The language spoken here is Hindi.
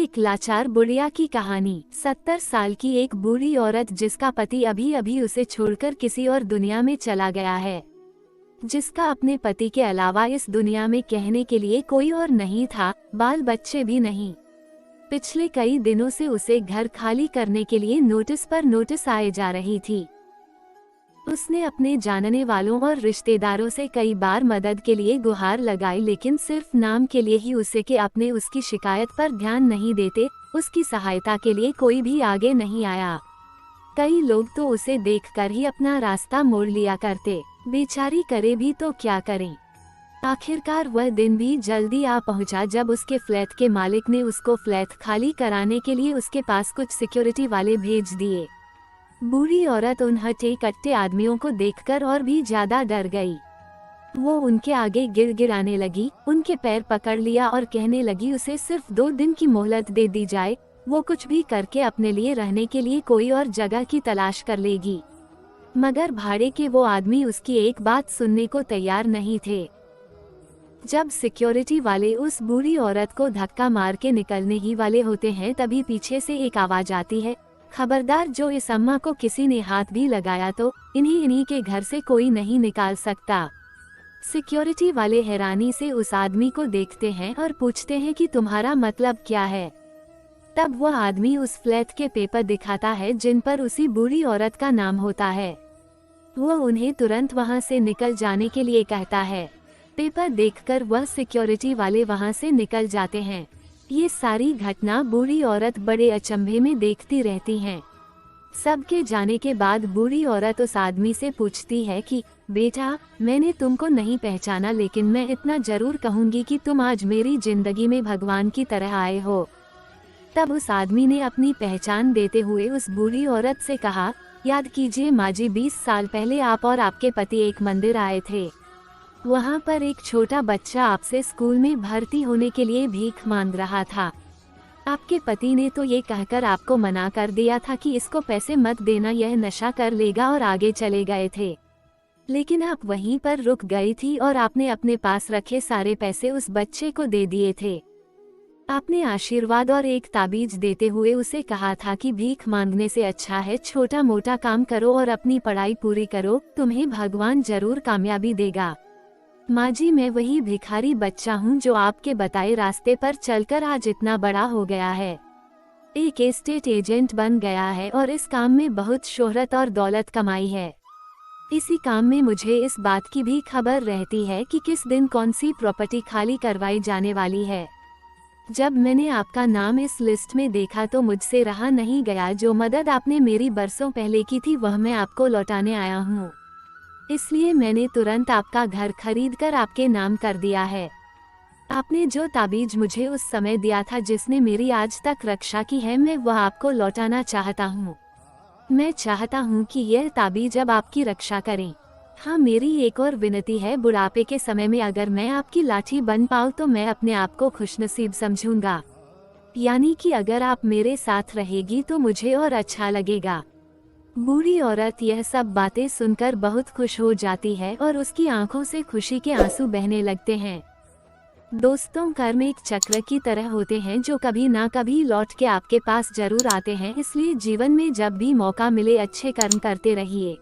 एक लाचार बुढ़िया की कहानी। 70 साल की एक बूढ़ी औरत जिसका पति अभी अभी उसे छोड़कर किसी और दुनिया में चला गया है, जिसका अपने पति के अलावा इस दुनिया में कहने के लिए कोई और नहीं था, बाल बच्चे भी नहीं। पिछले कई दिनों से उसे घर खाली करने के लिए नोटिस पर नोटिस आए जा रही थी। उसने अपने जानने वालों और रिश्तेदारों से कई बार मदद के लिए गुहार लगाई, लेकिन सिर्फ नाम के लिए ही उसे के अपने उसकी शिकायत पर ध्यान नहीं देते। उसकी सहायता के लिए कोई भी आगे नहीं आया। कई लोग तो उसे देखकर ही अपना रास्ता मोड़ लिया करते। बेचारी करे भी तो क्या करें। आखिरकार वह दिन भी जल्दी आ पहुंचा जब उसके फ्लैट के मालिक ने उसको फ्लैट खाली कराने के लिए उसके पास कुछ सिक्योरिटी वाले भेज दिए। बूढ़ी औरत उन हट्टे कट्टे आदमियों को देखकर और भी ज्यादा डर गई। वो उनके आगे गिड़गिड़ाने लगी, उनके पैर पकड़ लिया और कहने लगी उसे सिर्फ 2 दिन की मोहलत दे दी जाए, वो कुछ भी करके अपने लिए रहने के लिए कोई और जगह की तलाश कर लेगी। मगर भाड़े के वो आदमी उसकी एक बात सुनने को तैयार नहीं थे। जब सिक्योरिटी वाले उस बूढ़ी औरत को धक्का मार के निकलने ही वाले होते हैं, तभी पीछे से एक आवाज आती है, खबरदार, जो इस अम्मा को किसी ने हाथ भी लगाया तो इन्हीं के घर से कोई नहीं निकाल सकता। सिक्योरिटी वाले हैरानी से उस आदमी को देखते हैं और पूछते हैं कि तुम्हारा मतलब क्या है। तब वह आदमी उस फ्लैट के पेपर दिखाता है जिन पर उसी बूढ़ी औरत का नाम होता है। वह उन्हें तुरंत वहां से निकल जाने के लिए कहता है। पेपर देखकर वह सिक्योरिटी वाले वहां से निकल जाते हैं। ये सारी घटना बूढ़ी औरत बड़े अचंभे में देखती रहती हैं। सबके जाने के बाद बूढ़ी औरत उस आदमी से पूछती है कि बेटा, मैंने तुमको नहीं पहचाना, लेकिन मैं इतना जरूर कहूंगी कि तुम आज मेरी जिंदगी में भगवान की तरह आए हो। तब उस आदमी ने अपनी पहचान देते हुए उस बूढ़ी औरत से कहा, याद कीजिए माँ जी, 20 साल पहले आप और आपके पति एक मंदिर आए थे। वहाँ पर एक छोटा बच्चा आपसे स्कूल में भर्ती होने के लिए भीख मांग रहा था। आपके पति ने तो ये कहकर आपको मना कर दिया था कि इसको पैसे मत देना, यह नशा कर लेगा, और आगे चले गए थे। लेकिन आप वहीं पर रुक गई थी और आपने अपने पास रखे सारे पैसे उस बच्चे को दे दिए थे। आपने आशीर्वाद और एक ताबीज देते हुए उसे कहा था कि भीख मांगने से अच्छा है छोटा मोटा काम करो और अपनी पढ़ाई पूरी करो, तुम्हें भगवान जरूर कामयाबी देगा। माँ जी, मैं वही भिखारी बच्चा हूँ जो आपके बताए रास्ते पर चलकर आज इतना बड़ा हो गया है। एक एस्टेट एजेंट बन गया है और इस काम में बहुत शोहरत और दौलत कमाई है। इसी काम में मुझे इस बात की भी खबर रहती है कि किस दिन कौन सी प्रॉपर्टी खाली करवाई जाने वाली है। जब मैंने आपका नाम इस लिस्ट में देखा तो मुझसे रहा नहीं गया। जो मदद आपने मेरी बरसों पहले की थी वह मैं आपको लौटाने आया हूँ। इसलिए मैंने तुरंत आपका घर खरीदकर आपके नाम कर दिया है। आपने जो ताबीज मुझे उस समय दिया था जिसने मेरी आज तक रक्षा की है, मैं वह आपको लौटाना चाहता हूँ। मैं चाहता हूँ कि यह ताबीज अब आपकी रक्षा करें। हाँ, मेरी एक और विनती है, बुढ़ापे के समय में अगर मैं आपकी लाठी बन पाऊँ तो मैं अपने आप को खुशनसीब समझूंगा। यानी कि अगर आप मेरे साथ रहेगी तो मुझे और अच्छा लगेगा। बूढ़ी औरत यह सब बातें सुनकर बहुत खुश हो जाती है और उसकी आंखों से खुशी के आंसू बहने लगते हैं। दोस्तों, कर्म एक चक्र की तरह होते हैं जो कभी ना कभी लौट के आपके पास जरूर आते हैं। इसलिए जीवन में जब भी मौका मिले अच्छे कर्म करते रहिए।